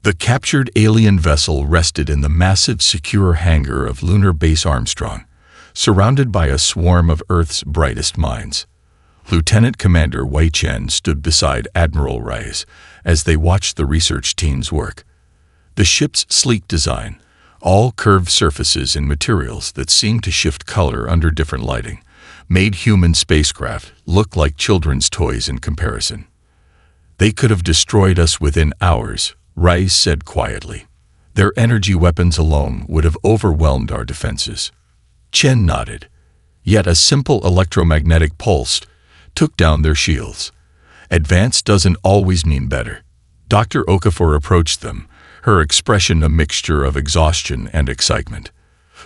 The captured alien vessel rested in the massive, secure hangar of Lunar Base Armstrong, surrounded by a swarm of Earth's brightest minds. Lieutenant Commander Wei Chen stood beside Admiral Reyes as they watched the research team's work. The ship's sleek design, all curved surfaces and materials that seemed to shift color under different lighting, made human spacecraft look like children's toys in comparison. "They could have destroyed us within hours," Reyes said quietly. "Their energy weapons alone would have overwhelmed our defenses." Chen nodded. Yet a simple electromagnetic pulse took down their shields. Advance doesn't always mean better. Dr. Okafor approached them, her expression a mixture of exhaustion and excitement.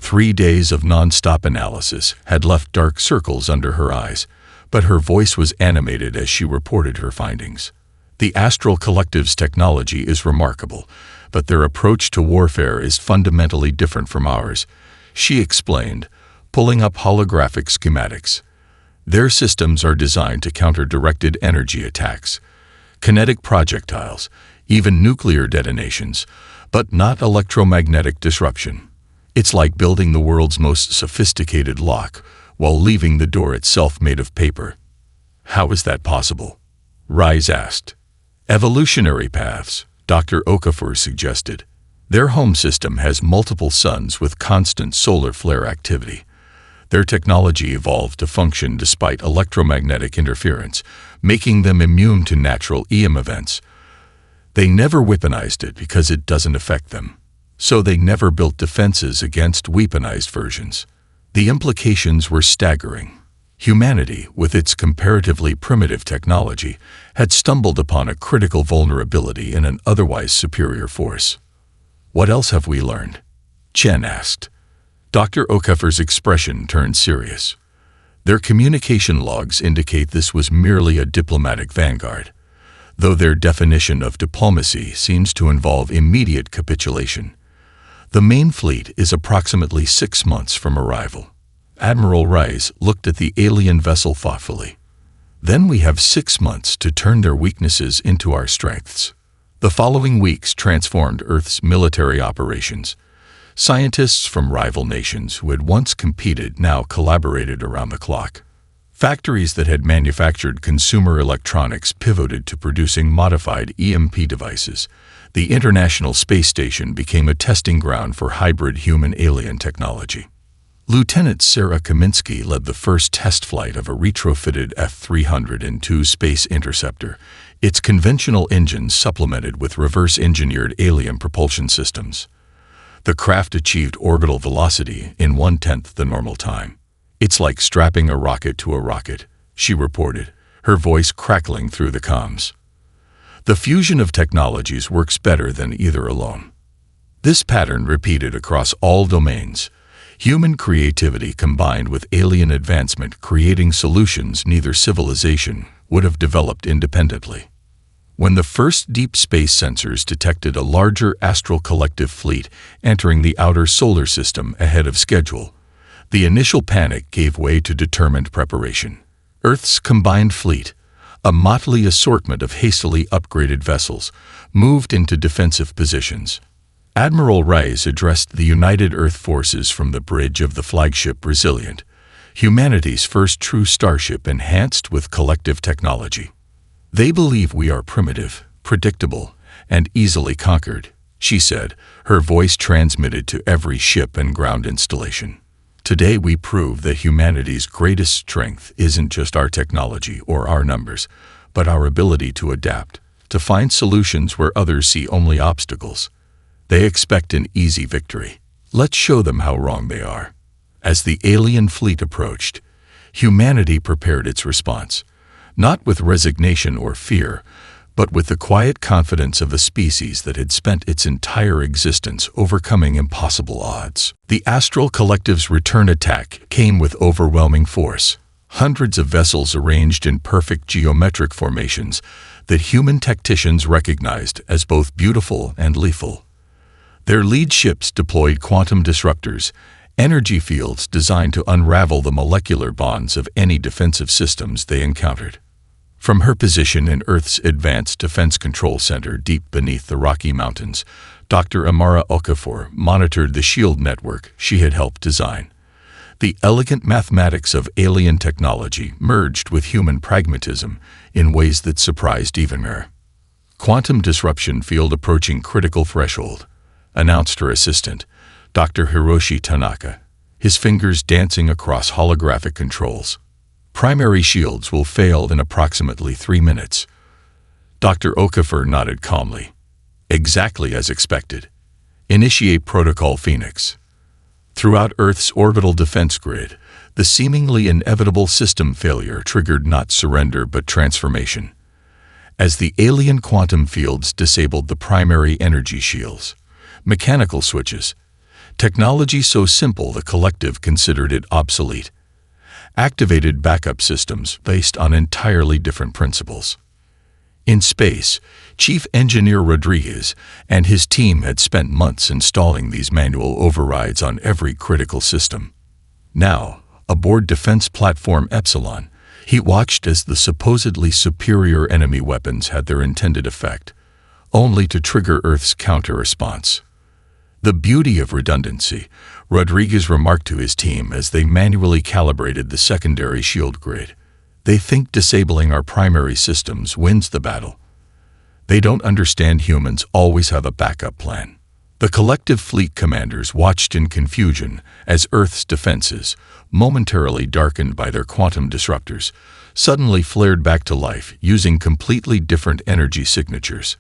3 days of non-stop analysis had left dark circles under her eyes, but her voice was animated as she reported her findings. "The Astral Collective's technology is remarkable, but their approach to warfare is fundamentally different from ours," she explained, pulling up holographic schematics. "Their systems are designed to counter directed energy attacks, kinetic projectiles, even nuclear detonations, but not electromagnetic disruption. It's like building the world's most sophisticated lock while leaving the door itself made of paper." "How is that possible?" Reyes asked. "Evolutionary paths," Dr. Okafor suggested. "Their home system has multiple suns with constant solar flare activity. Their technology evolved to function despite electromagnetic interference, making them immune to natural EM events. They never weaponized it because it doesn't affect them. So they never built defenses against weaponized versions. The implications were staggering. Humanity, with its comparatively primitive technology, had stumbled upon a critical vulnerability in an otherwise superior force." "What else have we learned?" Chen asked. Dr. Okafor's expression turned serious. "Their communication logs indicate this was merely a diplomatic vanguard, though their definition of diplomacy seems to involve immediate capitulation. The main fleet is approximately 6 months from arrival." Admiral Reyes looked at the alien vessel thoughtfully. "Then we have 6 months to turn their weaknesses into our strengths." The following weeks transformed Earth's military operations. Scientists from rival nations who had once competed now collaborated around the clock. Factories that had manufactured consumer electronics pivoted to producing modified EMP devices. The International Space Station became a testing ground for hybrid human-alien technology. Lieutenant Sarah Kaminsky led the first test flight of a retrofitted F-302 Space Interceptor, its conventional engines supplemented with reverse-engineered alien propulsion systems. The craft achieved orbital velocity in 1/10 the normal time. "It's like strapping a rocket to a rocket," she reported, her voice crackling through the comms. "The fusion of technologies works better than either alone." This pattern repeated across all domains. Human creativity combined with alien advancement, creating solutions neither civilization would have developed independently. When the first deep space sensors detected a larger astral collective fleet entering the outer solar system ahead of schedule, the initial panic gave way to determined preparation. Earth's combined fleet, a motley assortment of hastily upgraded vessels, moved into defensive positions. Admiral Reyes addressed the United Earth Forces from the bridge of the flagship Resilient, humanity's first true starship enhanced with collective technology. "They believe we are primitive, predictable, and easily conquered," she said, her voice transmitted to every ship and ground installation. "Today we prove that humanity's greatest strength isn't just our technology or our numbers, but our ability to adapt, to find solutions where others see only obstacles. They expect an easy victory. Let's show them how wrong they are." As the alien fleet approached, humanity prepared its response, not with resignation or fear, but with the quiet confidence of a species that had spent its entire existence overcoming impossible odds. The Astral Collective's return attack came with overwhelming force. Hundreds of vessels arranged in perfect geometric formations that human tacticians recognized as both beautiful and lethal. Their lead ships deployed quantum disruptors, energy fields designed to unravel the molecular bonds of any defensive systems they encountered. From her position in Earth's Advanced Defense Control Center deep beneath the Rocky Mountains, Dr. Amara Okafor monitored the shield network she had helped design. The elegant mathematics of alien technology merged with human pragmatism in ways that surprised even her. "Quantum disruption field approaching critical threshold," announced her assistant, Dr. Hiroshi Tanaka, his fingers dancing across holographic controls. "Primary shields will fail in approximately 3 minutes." Dr. Okafor nodded calmly. "Exactly as expected. Initiate Protocol Phoenix." Throughout Earth's orbital defense grid, the seemingly inevitable system failure triggered not surrender but transformation. As the alien quantum fields disabled the primary energy shields, mechanical switches, technology so simple the collective considered it obsolete, activated backup systems based on entirely different principles. In space, Chief Engineer Rodriguez and his team had spent months installing these manual overrides on every critical system. Now, aboard Defense Platform Epsilon, he watched as the supposedly superior enemy weapons had their intended effect, only to trigger Earth's counter-response. "The beauty of redundancy," Rodriguez remarked to his team as they manually calibrated the secondary shield grid. "They think disabling our primary systems wins the battle. They don't understand humans always have a backup plan." The collective fleet commanders watched in confusion as Earth's defenses, momentarily darkened by their quantum disruptors, suddenly flared back to life using completely different energy signatures.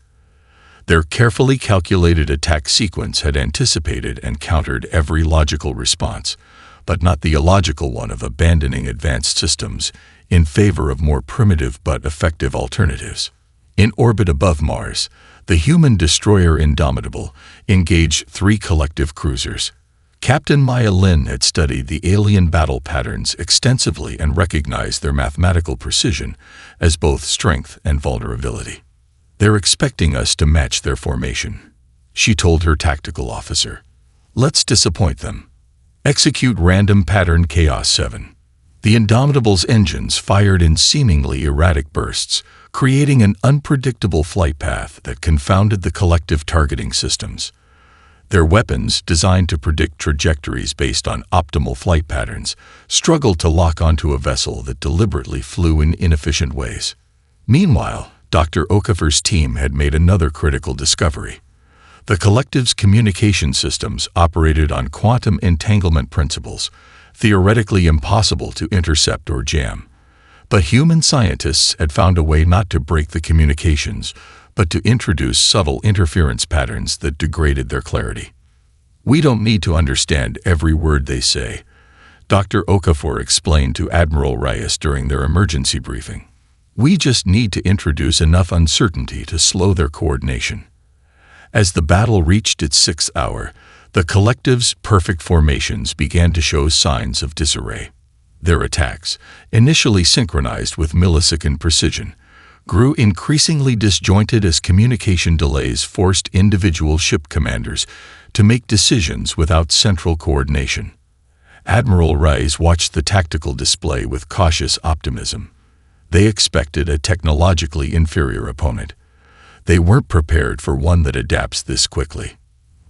Their carefully calculated attack sequence had anticipated and countered every logical response, but not the illogical one of abandoning advanced systems in favor of more primitive but effective alternatives. In orbit above Mars, the human destroyer Indomitable engaged 3 collective cruisers. Captain Maya Lin had studied the alien battle patterns extensively and recognized their mathematical precision as both strength and vulnerability. "They're expecting us to match their formation," she told her tactical officer. "Let's disappoint them. Execute random pattern Chaos 7. The Indomitable's engines fired in seemingly erratic bursts, creating an unpredictable flight path that confounded the collective targeting systems. Their weapons, designed to predict trajectories based on optimal flight patterns, struggled to lock onto a vessel that deliberately flew in inefficient ways. Meanwhile, Dr. Okafor's team had made another critical discovery. The collective's communication systems operated on quantum entanglement principles, theoretically impossible to intercept or jam. But human scientists had found a way not to break the communications, but to introduce subtle interference patterns that degraded their clarity. "We don't need to understand every word they say," Dr. Okafor explained to Admiral Reyes during their emergency briefing. "We just need to introduce enough uncertainty to slow their coordination." As the battle reached its 6th hour, the collective's perfect formations began to show signs of disarray. Their attacks, initially synchronized with millisecond precision, grew increasingly disjointed as communication delays forced individual ship commanders to make decisions without central coordination. Admiral Reyes watched the tactical display with cautious optimism. They expected a technologically inferior opponent. They weren't prepared for one that adapts this quickly.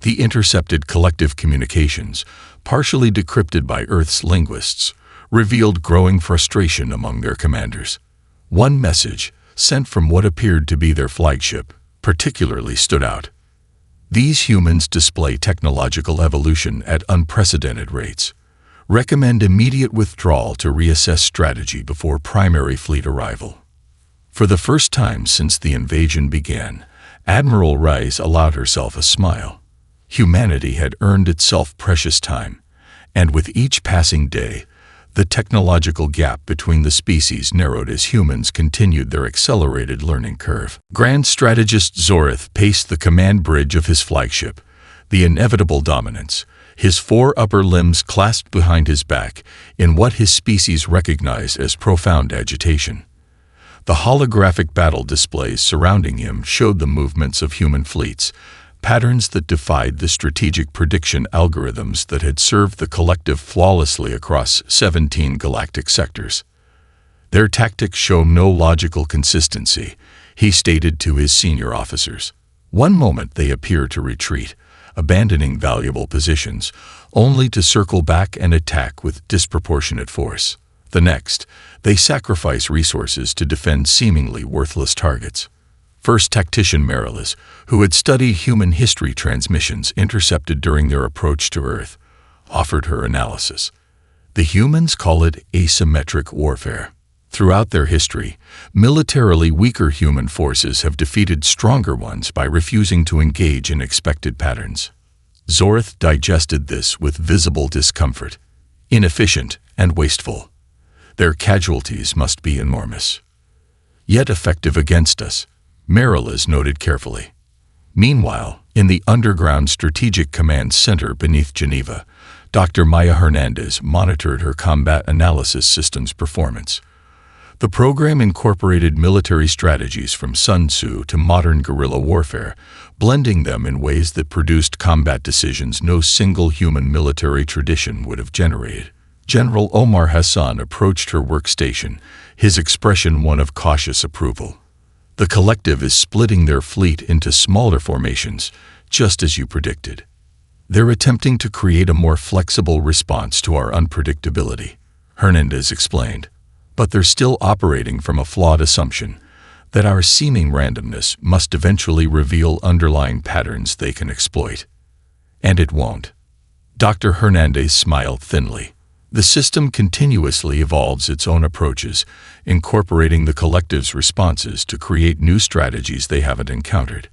The intercepted collective communications, partially decrypted by Earth's linguists, revealed growing frustration among their commanders. One message, sent from what appeared to be their flagship, particularly stood out. "These humans display technological evolution at unprecedented rates. Recommend immediate withdrawal to reassess strategy before primary fleet arrival." For the first time since the invasion began, Admiral Reyes allowed herself a smile. Humanity had earned itself precious time, and with each passing day, the technological gap between the species narrowed as humans continued their accelerated learning curve. Grand Strategist Zorith paced the command bridge of his flagship, the inevitable dominance, his 4 upper limbs clasped behind his back in what his species recognized as profound agitation. The holographic battle displays surrounding him showed the movements of human fleets, patterns that defied the strategic prediction algorithms that had served the collective flawlessly across 17 galactic sectors. Their tactics show no logical consistency, he stated to his senior officers. One moment they appear to retreat, abandoning valuable positions, only to circle back and attack with disproportionate force. The next, they sacrifice resources to defend seemingly worthless targets. First Tactician Marilis, who had studied human history transmissions intercepted during their approach to Earth, offered her analysis. The humans call it asymmetric warfare. Throughout their history, militarily weaker human forces have defeated stronger ones by refusing to engage in expected patterns. Zorth digested this with visible discomfort. Inefficient and wasteful. Their casualties must be enormous. Yet effective against us, Marilis noted carefully. Meanwhile, in the underground Strategic Command Center beneath Geneva, Dr. Maya Hernandez monitored her combat analysis system's performance. The program incorporated military strategies from Sun Tzu to modern guerrilla warfare, blending them in ways that produced combat decisions no single human military tradition would have generated. General Omar Hassan approached her workstation, his expression one of cautious approval. The collective is splitting their fleet into smaller formations, just as you predicted. They're attempting to create a more flexible response to our unpredictability, Hernandez explained. But they're still operating from a flawed assumption that our seeming randomness must eventually reveal underlying patterns they can exploit. And it won't. Dr. Hernandez smiled thinly. The system continuously evolves its own approaches, incorporating the collective's responses to create new strategies they haven't encountered.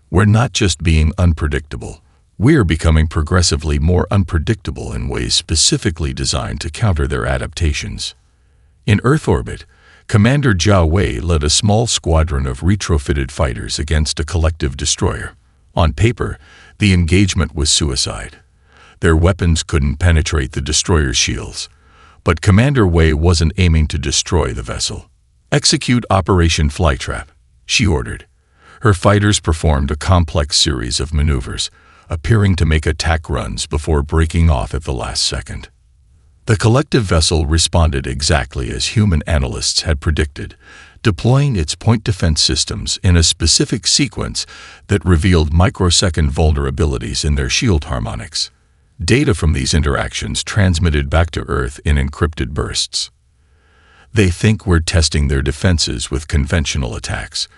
We're not just being unpredictable. We're becoming progressively more unpredictable in ways specifically designed to counter their adaptations. In Earth orbit, Commander Jia Wei led a small squadron of retrofitted fighters against a collective destroyer. On paper, the engagement was suicide. Their weapons couldn't penetrate the destroyer's shields, but Commander Wei wasn't aiming to destroy the vessel. "Execute Operation Flytrap," she ordered. Her fighters performed a complex series of maneuvers, appearing to make attack runs before breaking off at the last second. The collective vessel responded exactly as human analysts had predicted, deploying its point defense systems in a specific sequence that revealed microsecond vulnerabilities in their shield harmonics. Data from these interactions transmitted back to Earth in encrypted bursts. "They think we're testing their defenses with conventional attacks,"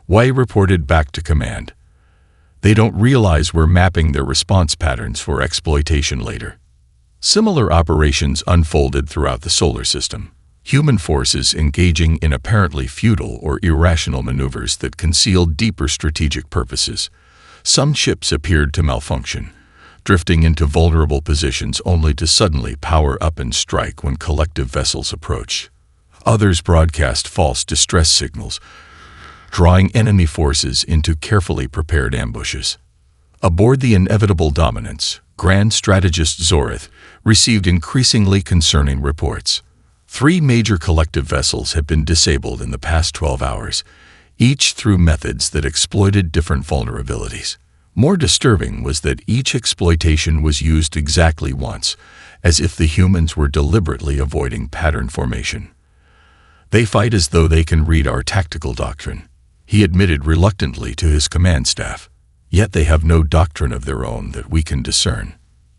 Wei reported back to command. "They don't realize we're mapping their response patterns for exploitation later." Similar operations unfolded throughout the solar system, human forces engaging in apparently futile or irrational maneuvers that concealed deeper strategic purposes. Some ships appeared to malfunction, drifting into vulnerable positions only to suddenly power up and strike when collective vessels approached. Others broadcast false distress signals, drawing enemy forces into carefully prepared ambushes. Aboard the Inevitable Dominance, Grand Strategist Zorith received increasingly concerning reports. 3 major collective vessels had been disabled in the past 12 hours, each through methods that exploited different vulnerabilities. More disturbing was that each exploitation was used exactly once, as if the humans were deliberately avoiding pattern formation. "They fight as though they can read our tactical doctrine," he admitted reluctantly to his command staff. "Yet they have no doctrine of their own that we can discern."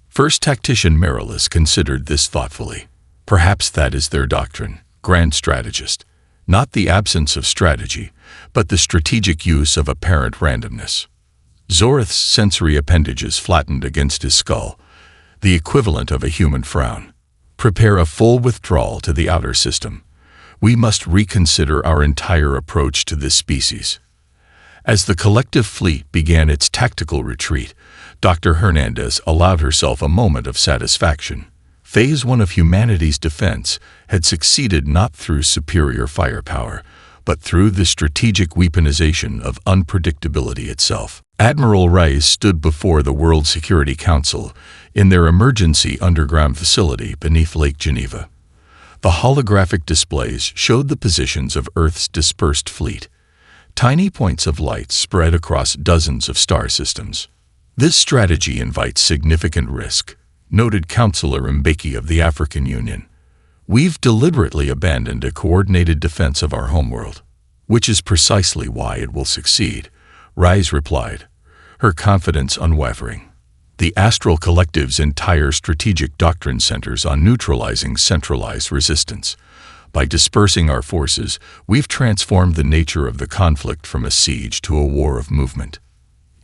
First Tactician Marilis considered this thoughtfully. Perhaps that is their doctrine, Grand Strategist. Not the absence of strategy, but the strategic use of apparent randomness. Zorith's sensory appendages flattened against his skull, the equivalent of a human frown. "Prepare a full withdrawal to the outer system. We must reconsider our entire approach to this species." As the collective fleet began its tactical retreat, Dr. Hernandez allowed herself a moment of satisfaction. Phase 1 of humanity's defense had succeeded not through superior firepower, but through the strategic weaponization of unpredictability itself. Admiral Rice stood before the World Security Council in their emergency underground facility beneath Lake Geneva. The holographic displays showed the positions of Earth's dispersed fleet, tiny points of light spread across dozens of star systems. "This strategy invites significant risk," noted Councillor Mbeki of the African Union. We've deliberately abandoned a coordinated defense of our homeworld, which is precisely why it will succeed, Rise replied, her confidence unwavering. The Astral Collective's entire strategic doctrine centers on neutralizing centralized resistance. By dispersing our forces, we've transformed the nature of the conflict from a siege to a war of movement.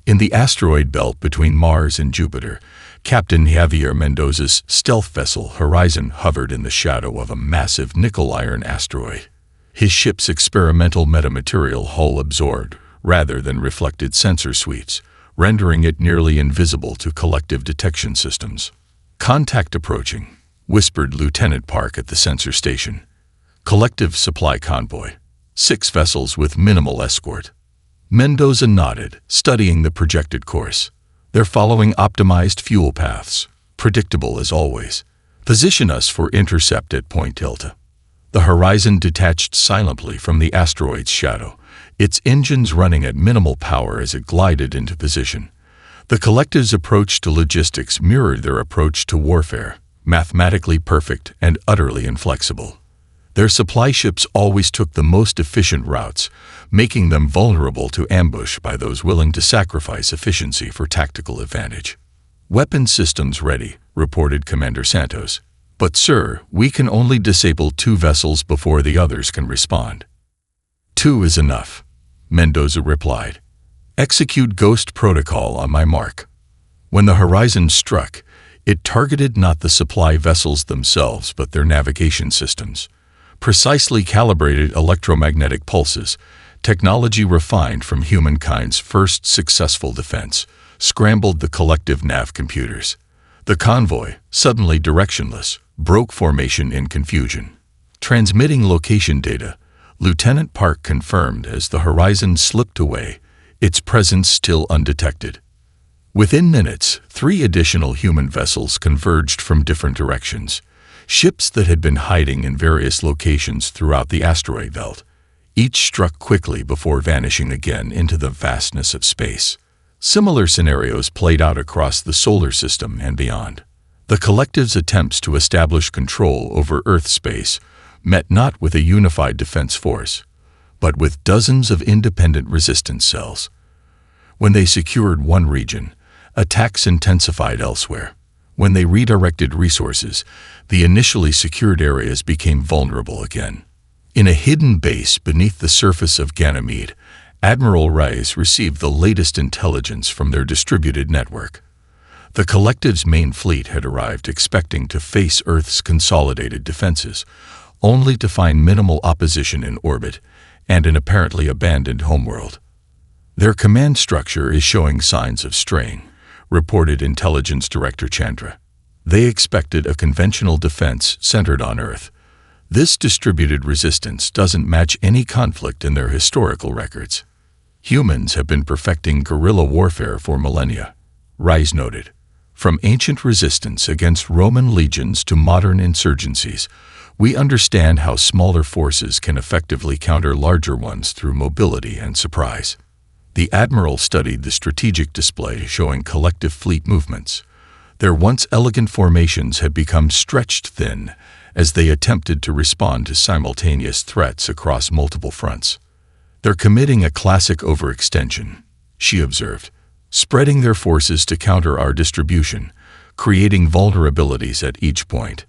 In the asteroid belt between Mars and Jupiter, Captain Javier Mendoza's stealth vessel Horizon hovered in the shadow of a massive nickel-iron asteroid. His ship's experimental metamaterial hull absorbed, rather than reflected sensor suites, rendering it nearly invisible to collective detection systems. "Contact approaching," whispered Lieutenant Park at the sensor station. "Collective supply convoy. 6 vessels with minimal escort." Mendoza nodded, studying the projected course. "They're following optimized fuel paths, predictable as always. Position us for intercept at Point Delta." The Horizon detached silently from the asteroid's shadow, its engines running at minimal power as it glided into position. The collective's approach to logistics mirrored their approach to warfare, mathematically perfect and utterly inflexible. Their supply ships always took the most efficient routes, making them vulnerable to ambush by those willing to sacrifice efficiency for tactical advantage. "Weapon systems ready," reported Commander Santos. "But sir, we can only disable 2 vessels before the others can respond." "2 is enough," Mendoza replied. "Execute Ghost Protocol on my mark." When the Horizon struck, it targeted not the supply vessels themselves but their navigation systems. Precisely calibrated electromagnetic pulses, technology refined from humankind's first successful defense, scrambled the collective nav computers. The convoy, suddenly directionless, broke formation in confusion. Transmitting location data, Lieutenant Park confirmed as the Horizon slipped away, its presence still undetected. Within minutes, 3 additional human vessels converged from different directions. Ships that had been hiding in various locations throughout the asteroid belt. Each struck quickly before vanishing again into the vastness of space. Similar scenarios played out across the solar system and beyond. The collective's attempts to establish control over Earth space met not with a unified defense force, but with dozens of independent resistance cells. When they secured one region, attacks intensified elsewhere. When they redirected resources, the initially secured areas became vulnerable again. In a hidden base beneath the surface of Ganymede, Admiral Rice received the latest intelligence from their distributed network. The collective's main fleet had arrived expecting to face Earth's consolidated defenses, only to find minimal opposition in orbit and an apparently abandoned homeworld. "Their command structure is showing signs of strain," reported Intelligence Director Chandra. "They expected a conventional defense centered on Earth. This distributed resistance doesn't match any conflict in their historical records. Humans have been perfecting guerrilla warfare for millennia," Rice noted. "From ancient resistance against Roman legions to modern insurgencies, we understand how smaller forces can effectively counter larger ones through mobility and surprise." The Admiral studied the strategic display showing collective fleet movements. Their once elegant formations had become stretched thin as they attempted to respond to simultaneous threats across multiple fronts. "They're committing a classic overextension," she observed, "spreading their forces to counter our distribution, creating vulnerabilities at each point.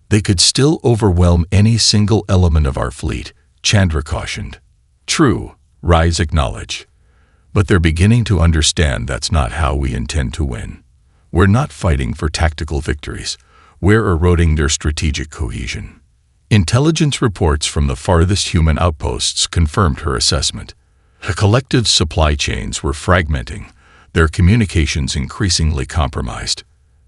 They could still overwhelm any single element of our fleet," Chandra cautioned. "True," Rice acknowledged. "But they're beginning to understand that's not how we intend to win. We're not fighting for tactical victories. We're eroding their strategic cohesion." Intelligence reports from the farthest human outposts confirmed her assessment. The collective's supply chains were fragmenting, their communications increasingly compromised.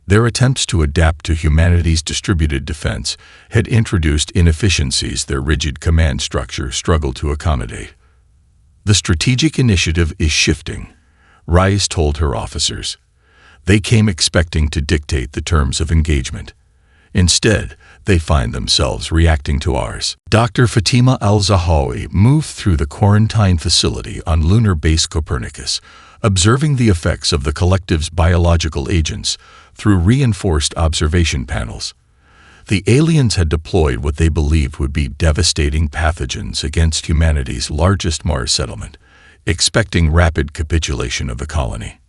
Their attempts to adapt to humanity's distributed defense had introduced inefficiencies their rigid command structure struggled to accommodate. "The strategic initiative is shifting," Rice told her officers. "They came expecting to dictate the terms of engagement. Instead, they find themselves reacting to ours." Dr. Fatima Al-Zahawi moved through the quarantine facility on lunar base Copernicus, observing the effects of the collective's biological agents through reinforced observation panels. The aliens had deployed what they believed would be devastating pathogens against humanity's largest Mars settlement, expecting rapid capitulation of the colony.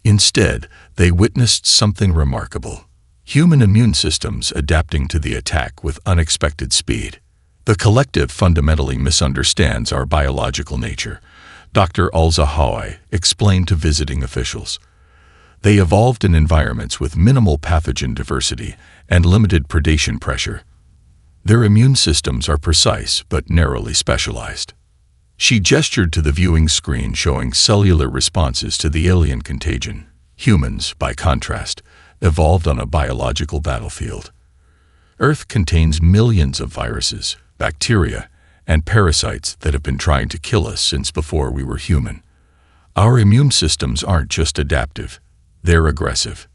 Instead, they witnessed something remarkable: human immune systems adapting to the attack with unexpected speed. The collective fundamentally misunderstands our biological nature, Dr. Al-Zahawi explained to visiting officials. They evolved in environments with minimal pathogen diversity and limited predation pressure. Their immune systems are precise but narrowly specialized. She gestured to the viewing screen showing cellular responses to the alien contagion. Humans, by contrast, evolved on a biological battlefield. Earth contains millions of viruses, bacteria, and parasites that have been trying to kill us since before we were human. Our immune systems aren't just adaptive, they're aggressive.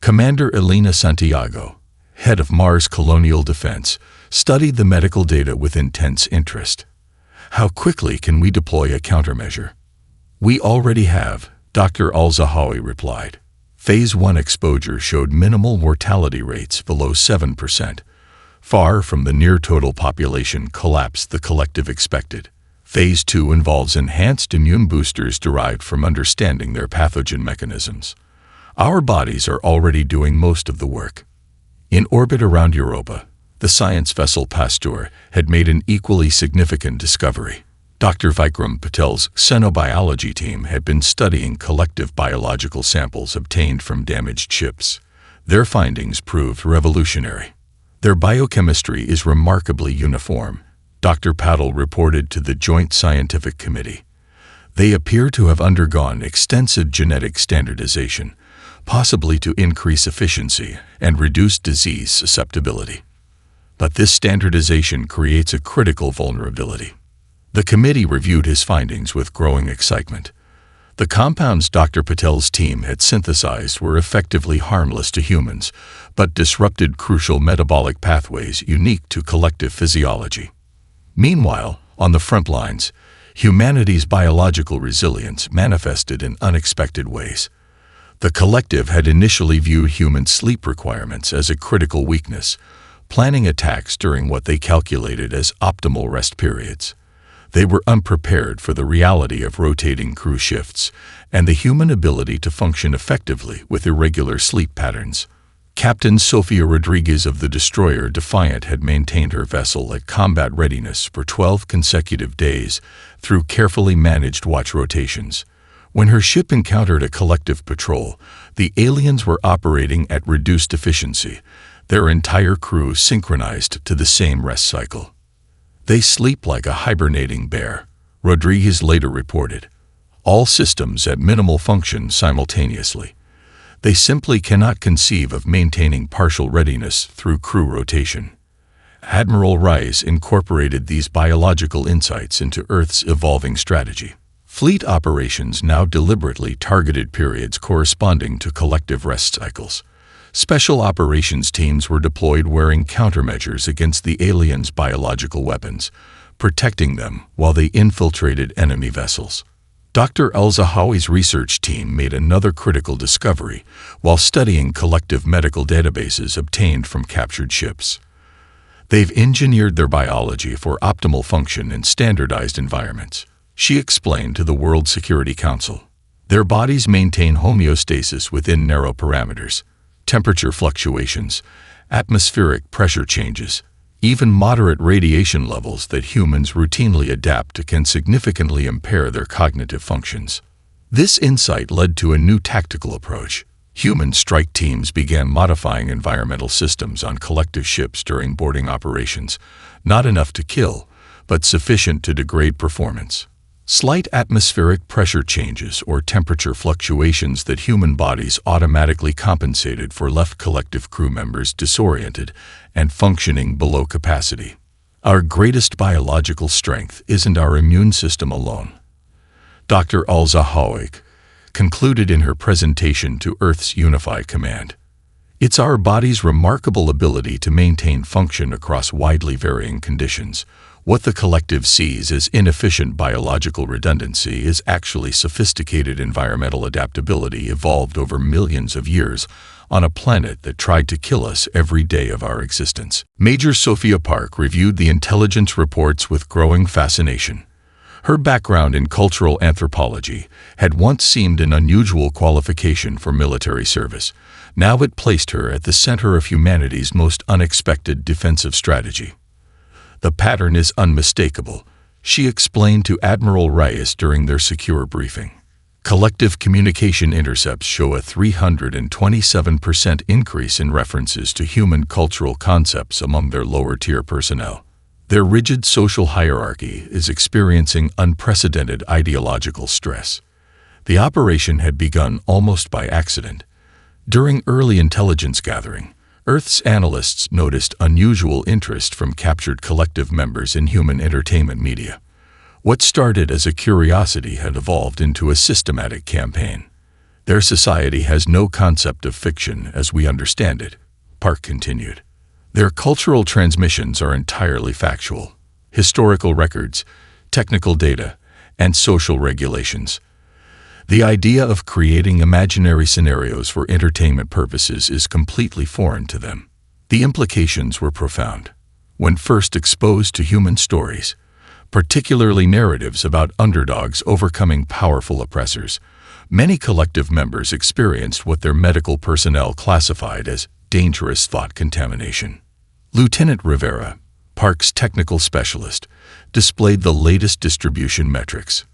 Commander Elena Santiago, head of Mars Colonial Defense, studied the medical data with intense interest. How quickly can we deploy a countermeasure? We already have, Dr. Al-Zahawi replied. Phase 1 exposure showed minimal mortality rates below 7%, far from the near-total population collapse the collective expected. Phase 2 involves enhanced immune boosters derived from understanding their pathogen mechanisms. Our bodies are already doing most of the work. In orbit around Europa, the science vessel Pasteur had made an equally significant discovery. Dr. Vikram Patel's xenobiology team had been studying collective biological samples obtained from damaged ships. Their findings proved revolutionary. Their biochemistry is remarkably uniform, Dr. Patel reported to the Joint Scientific Committee. They appear to have undergone extensive genetic standardization, possibly to increase efficiency and reduce disease susceptibility. But this standardization creates a critical vulnerability. The committee reviewed his findings with growing excitement. The compounds Dr. Patel's team had synthesized were effectively harmless to humans, but disrupted crucial metabolic pathways unique to collective physiology. Meanwhile, on the front lines, humanity's biological resilience manifested in unexpected ways. The collective had initially viewed human sleep requirements as a critical weakness, planning attacks during what they calculated as optimal rest periods. They were unprepared for the reality of rotating crew shifts and the human ability to function effectively with irregular sleep patterns. Captain Sofia Rodriguez of the destroyer Defiant had maintained her vessel at combat readiness for 12 consecutive days through carefully managed watch rotations. When her ship encountered a collective patrol, the aliens were operating at reduced efficiency, their entire crew synchronized to the same rest cycle. They sleep like a hibernating bear, Rodriguez later reported. All systems at minimal function simultaneously. They simply cannot conceive of maintaining partial readiness through crew rotation. Admiral Rice incorporated these biological insights into Earth's evolving strategy. Fleet operations now deliberately targeted periods corresponding to collective rest cycles. Special operations teams were deployed wearing countermeasures against the aliens' biological weapons, protecting them while they infiltrated enemy vessels. Dr. Al-Zahawi's research team made another critical discovery while studying collective medical databases obtained from captured ships. They've engineered their biology for optimal function in standardized environments, she explained to the World Security Council. Their bodies maintain homeostasis within narrow parameters. Temperature fluctuations, atmospheric pressure changes, even moderate radiation levels that humans routinely adapt to can significantly impair their cognitive functions. This insight led to a new tactical approach. Human strike teams began modifying environmental systems on collective ships during boarding operations, not enough to kill, but sufficient to degrade performance. Slight atmospheric pressure changes or temperature fluctuations that human bodies automatically compensated for left collective crew members disoriented and functioning below capacity. Our greatest biological strength isn't our immune system alone. Dr. Al-Zahawi concluded in her presentation to Earth's Unified Command. It's our body's remarkable ability to maintain function across widely varying conditions, What the collective sees as inefficient biological redundancy is actually sophisticated environmental adaptability evolved over millions of years on a planet that tried to kill us every day of our existence. Major Sophia Park reviewed the intelligence reports with growing fascination. Her background in cultural anthropology had once seemed an unusual qualification for military service. Now it placed her at the center of humanity's most unexpected defensive strategy. The pattern is unmistakable, she explained to Admiral Reyes during their secure briefing. Collective communication intercepts show a 327% increase in references to human cultural concepts among their lower-tier personnel. Their rigid social hierarchy is experiencing unprecedented ideological stress. The operation had begun almost by accident. During early intelligence gathering, Earth's analysts noticed unusual interest from captured collective members in human entertainment media. What started as a curiosity had evolved into a systematic campaign. Their society has no concept of fiction as we understand it, Park continued. Their cultural transmissions are entirely factual. Historical records, technical data, and social regulations. The idea of creating imaginary scenarios for entertainment purposes is completely foreign to them. The implications were profound. When first exposed to human stories, particularly narratives about underdogs overcoming powerful oppressors, many collective members experienced what their medical personnel classified as dangerous thought contamination. Lieutenant Rivera, Park's technical specialist, displayed the latest distribution metrics.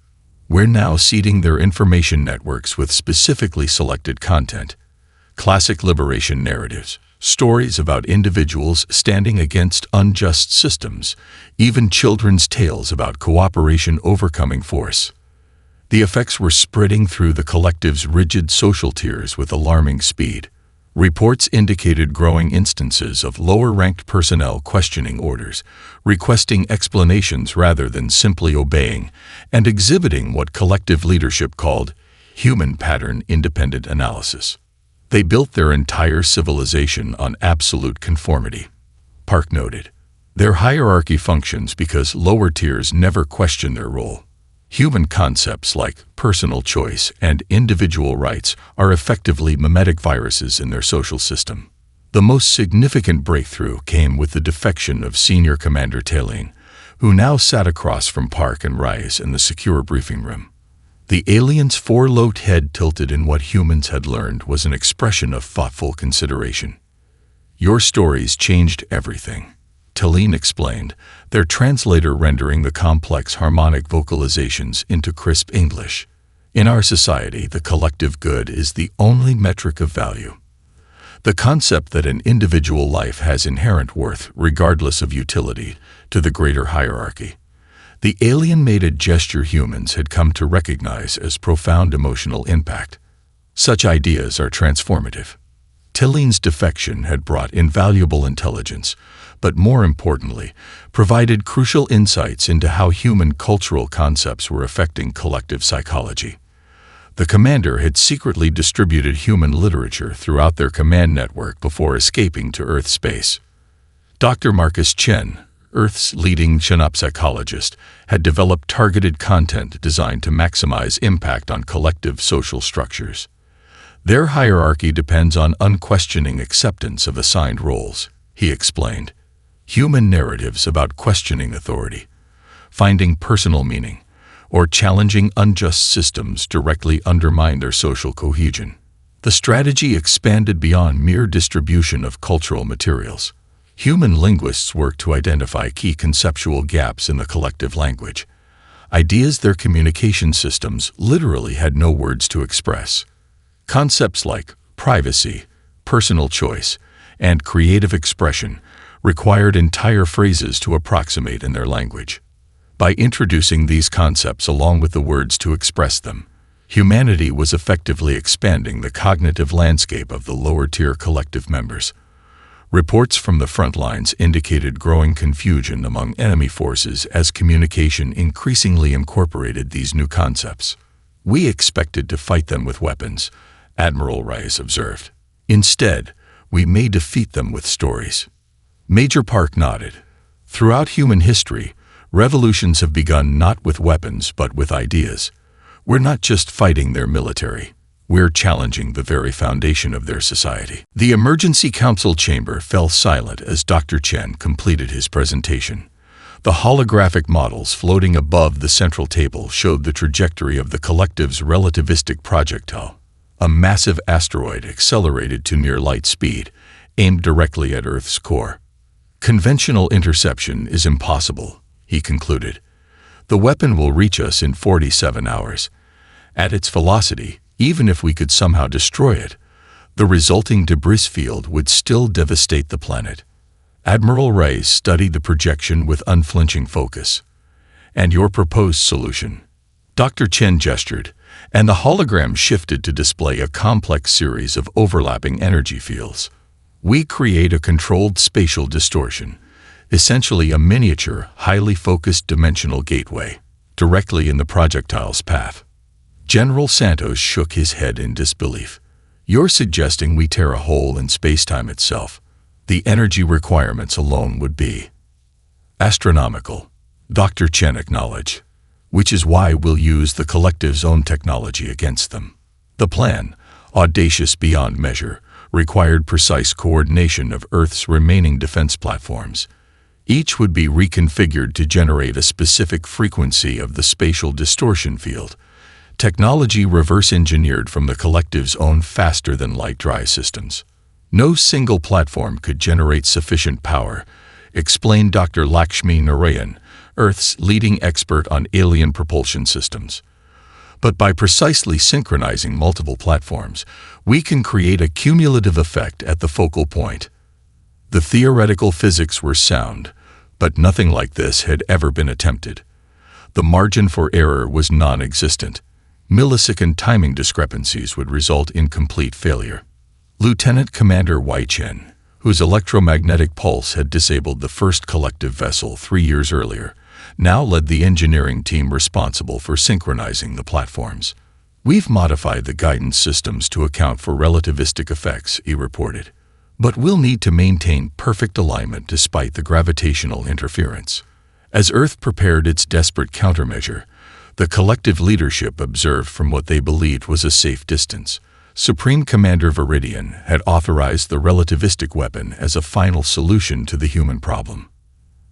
We're now seeding their information networks with specifically selected content. Classic liberation narratives, stories about individuals standing against unjust systems, even children's tales about cooperation overcoming force. The effects were spreading through the collective's rigid social tiers with alarming speed. Reports indicated growing instances of lower-ranked personnel questioning orders, requesting explanations rather than simply obeying, and exhibiting what collective leadership called human pattern independent analysis. They built their entire civilization on absolute conformity, Park noted. Their hierarchy functions because lower tiers never question their role. Human concepts like personal choice and individual rights are effectively mimetic viruses in their social system. The most significant breakthrough came with the defection of Senior Commander Talene, who now sat across from Park and Reyes in the secure briefing room. The alien's four-lobed head tilted in what humans had learned was an expression of thoughtful consideration. Your stories changed everything, Talene explained, their translator rendering the complex harmonic vocalizations into crisp English. In our society, the collective good is the only metric of value. The concept that an individual life has inherent worth regardless of utility to the greater hierarchy. The alien made a gesture humans had come to recognize as profound emotional impact. Such ideas are transformative. Talene's defection had brought invaluable intelligence, but more importantly, provided crucial insights into how human cultural concepts were affecting collective psychology. The commander had secretly distributed human literature throughout their command network before escaping to Earth space. Dr. Marcus Chen, Earth's leading synapsepsychologist, had developed targeted content designed to maximize impact on collective social structures. Their hierarchy depends on unquestioning acceptance of assigned roles, he explained. Human narratives about questioning authority, finding personal meaning, or challenging unjust systems directly undermine their social cohesion. The strategy expanded beyond mere distribution of cultural materials. Human linguists work to identify key conceptual gaps in the collective language, ideas their communication systems literally had no words to express. Concepts like privacy, personal choice, and creative expression required entire phrases to approximate in their language. By introducing these concepts along with the words to express them, humanity was effectively expanding the cognitive landscape of the lower-tier collective members. Reports from the front lines indicated growing confusion among enemy forces as communication increasingly incorporated these new concepts. We expected to fight them with weapons, Admiral Reyes observed. Instead, we may defeat them with stories. Major Park nodded. Throughout human history, Revolutions have begun not with weapons but with ideas. We're not just fighting their military. We're challenging the very foundation of their society. The emergency council chamber fell silent as Dr. Chen completed his presentation. The holographic models floating above the central table showed the trajectory of the collective's relativistic projectile. A massive asteroid accelerated to near light speed, aimed directly at Earth's core. Conventional interception is impossible, he concluded. The weapon will reach us in 47 hours. At its velocity, even if we could somehow destroy it, the resulting debris field would still devastate the planet. Admiral Reyes studied the projection with unflinching focus. And your proposed solution? Dr. Chen gestured, and the hologram shifted to display a complex series of overlapping energy fields. We create a controlled spatial distortion, essentially a miniature, highly focused dimensional gateway, directly in the projectile's path. General Santos shook his head in disbelief. You're suggesting we tear a hole in space-time itself. The energy requirements alone would be astronomical, Dr. Chen acknowledged, which is why we'll use the collective's own technology against them. The plan, audacious beyond measure, required precise coordination of Earth's remaining defense platforms. Each would be reconfigured to generate a specific frequency of the spatial distortion field. Technology reverse-engineered from the collective's own faster-than-light drive systems. No single platform could generate sufficient power, explained Dr. Lakshmi Narayan, Earth's leading expert on alien propulsion systems. But by precisely synchronizing multiple platforms, we can create a cumulative effect at the focal point. The theoretical physics were sound, but nothing like this had ever been attempted. The margin for error was non-existent. Millisecond timing discrepancies would result in complete failure. Lieutenant Commander Wei Chen, whose electromagnetic pulse had disabled the first collective vessel 3 years earlier, now led the engineering team responsible for synchronizing the platforms. We've modified the guidance systems to account for relativistic effects, he reported. But we'll need to maintain perfect alignment despite the gravitational interference. As Earth prepared its desperate countermeasure, the collective leadership observed from what they believed was a safe distance. Supreme Commander Viridian had authorized the relativistic weapon as a final solution to the human problem.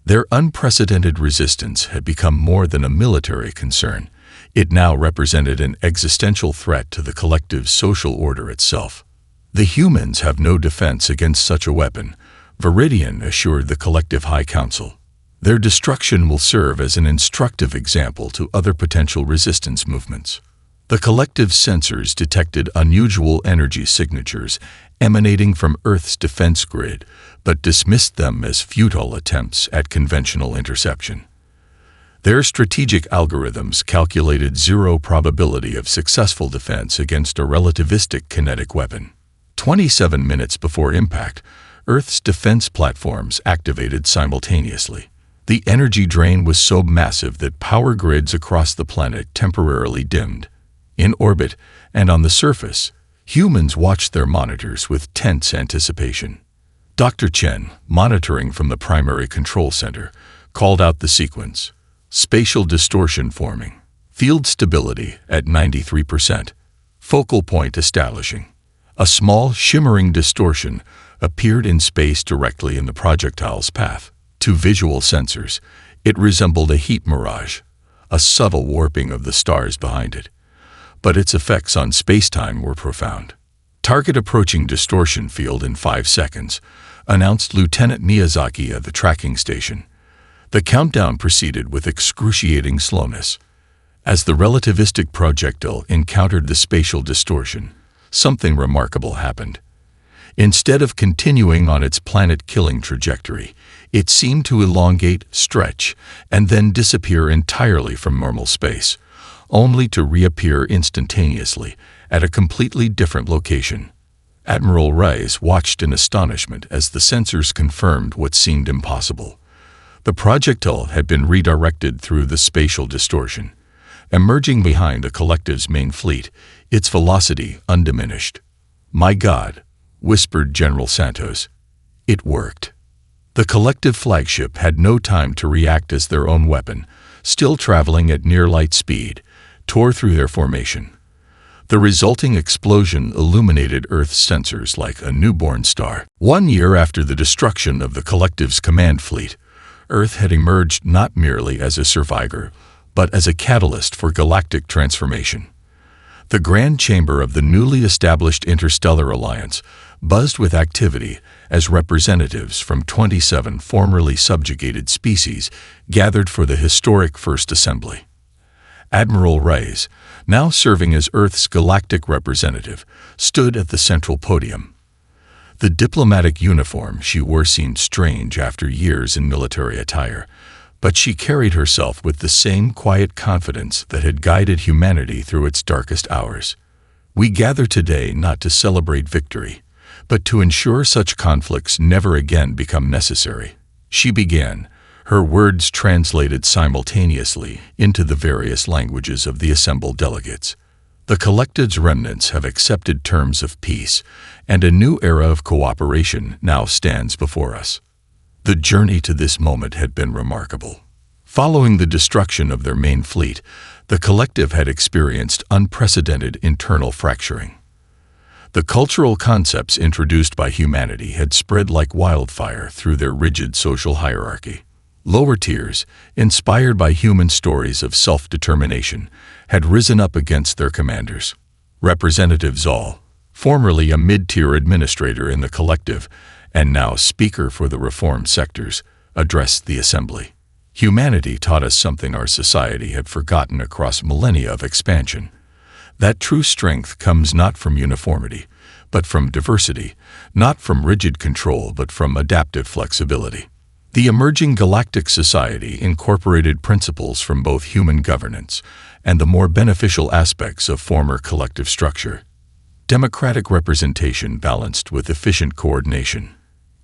Their unprecedented resistance had become more than a military concern. It now represented an existential threat to the collective's social order itself. The humans have no defense against such a weapon, Viridian assured the collective High Council. Their destruction will serve as an instructive example to other potential resistance movements. The collective's sensors detected unusual energy signatures emanating from Earth's defense grid, but dismissed them as futile attempts at conventional interception. Their strategic algorithms calculated zero probability of successful defense against a relativistic kinetic weapon. 27 minutes before impact, Earth's defense platforms activated simultaneously. The energy drain was so massive that power grids across the planet temporarily dimmed. In orbit and on the surface, humans watched their monitors with tense anticipation. Dr. Chen, monitoring from the primary control center, called out the sequence. Spatial distortion forming. Field stability at 93%. Focal point establishing. A small, shimmering distortion appeared in space directly in the projectile's path. To visual sensors, it resembled a heat mirage, a subtle warping of the stars behind it. But its effects on space-time were profound. Target approaching distortion field in 5 seconds, announced Lieutenant Miyazaki at the tracking station. The countdown proceeded with excruciating slowness. As the relativistic projectile encountered the spatial distortion, something remarkable happened. Instead of continuing on its planet-killing trajectory, it seemed to elongate, stretch, and then disappear entirely from normal space, only to reappear instantaneously at a completely different location. Admiral Reyes watched in astonishment as the sensors confirmed what seemed impossible. The projectile had been redirected through the spatial distortion. Emerging behind the collective's main fleet, its velocity undiminished. "My God," whispered General Santos. "It worked." The collective flagship had no time to react as their own weapon, still traveling at near light speed, tore through their formation. The resulting explosion illuminated Earth's sensors like a newborn star. 1 year after the destruction of the collective's command fleet, Earth had emerged not merely as a survivor, but as a catalyst for galactic transformation. The grand chamber of the newly established Interstellar Alliance buzzed with activity as representatives from 27 formerly subjugated species gathered for the historic First Assembly. Admiral Reyes, now serving as Earth's galactic representative, stood at the central podium. The diplomatic uniform she wore seemed strange after years in military attire, but she carried herself with the same quiet confidence that had guided humanity through its darkest hours. "We gather today not to celebrate victory, but to ensure such conflicts never again become necessary," she began, her words translated simultaneously into the various languages of the assembled delegates. "The collective's remnants have accepted terms of peace, and a new era of cooperation now stands before us." The journey to this moment had been remarkable. Following the destruction of their main fleet, the collective had experienced unprecedented internal fracturing. The cultural concepts introduced by humanity had spread like wildfire through their rigid social hierarchy. Lower tiers, inspired by human stories of self-determination, had risen up against their commanders. Representative Zoll, formerly a mid-tier administrator in the collective and now speaker for the reform sectors, addressed the assembly. "Humanity taught us something our society had forgotten across millennia of expansion. That true strength comes not from uniformity, but from diversity, not from rigid control, but from adaptive flexibility." The emerging galactic society incorporated principles from both human governance and the more beneficial aspects of former collective structure. Democratic representation balanced with efficient coordination.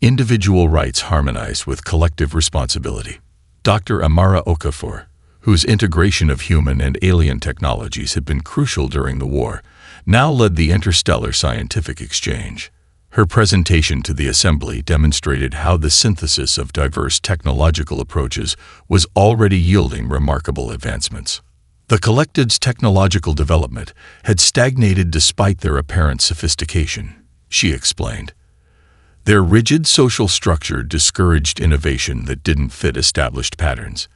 Individual rights harmonized with collective responsibility. Dr. Amara Okafor, whose integration of human and alien technologies had been crucial during the war, now led the interstellar scientific exchange. Her presentation to the assembly demonstrated how the synthesis of diverse technological approaches was already yielding remarkable advancements. The collective's technological development had stagnated despite their apparent sophistication, she explained. Their rigid social structure discouraged innovation that didn't fit established patterns.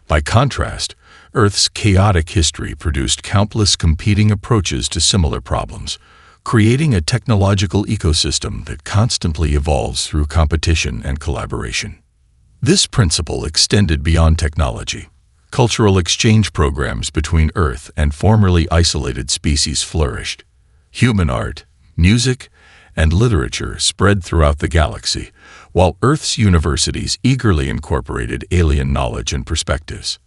By contrast, Earth's chaotic history produced countless competing approaches to similar problems, creating a technological ecosystem that constantly evolves through competition and collaboration. This principle extended beyond technology. Cultural exchange programs between Earth and formerly isolated species flourished. Human art, music, and literature spread throughout the galaxy, while Earth's universities eagerly incorporated alien knowledge and perspectives.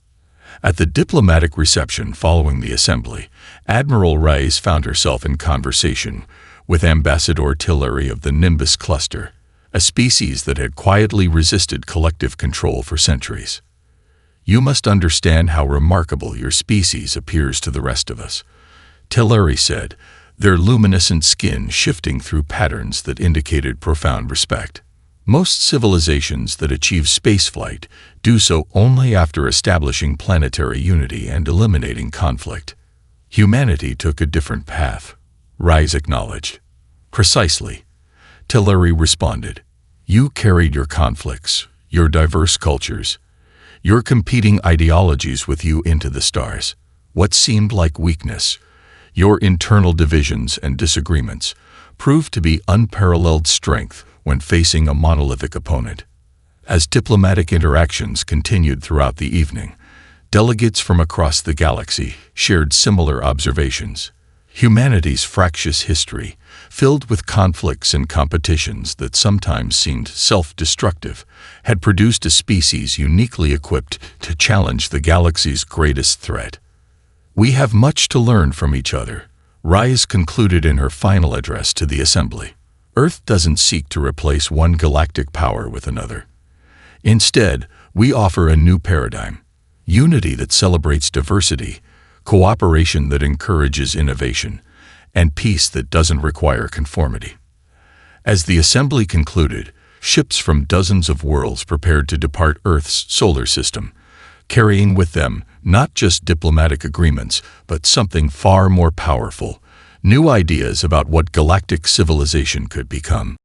At the diplomatic reception following the assembly, Admiral Reyes found herself in conversation with Ambassador Tillery of the Nimbus Cluster, a species that had quietly resisted collective control for centuries. "You must understand how remarkable your species appears to the rest of us," Tillery said, their luminescent skin shifting through patterns that indicated profound respect. "Most civilizations that achieve spaceflight do so only after establishing planetary unity and eliminating conflict. Humanity took a different path," Reyes acknowledged. "Precisely," Tillery responded. "You carried your conflicts, your diverse cultures, your competing ideologies with you into the stars. What seemed like weakness, your internal divisions and disagreements, proved to be unparalleled strength when facing a monolithic opponent." As diplomatic interactions continued throughout the evening, delegates from across the galaxy shared similar observations. Humanity's fractious history, filled with conflicts and competitions that sometimes seemed self-destructive, had produced a species uniquely equipped to challenge the galaxy's greatest threat. "We have much to learn from each other," Reyes concluded in her final address to the assembly. "Earth doesn't seek to replace one galactic power with another. Instead, we offer a new paradigm, unity that celebrates diversity, cooperation that encourages innovation, and peace that doesn't require conformity." As the assembly concluded, Ships from dozens of worlds prepared to depart Earth's solar system, carrying with them not just diplomatic agreements, but something far more powerful, new ideas about what galactic civilization could become.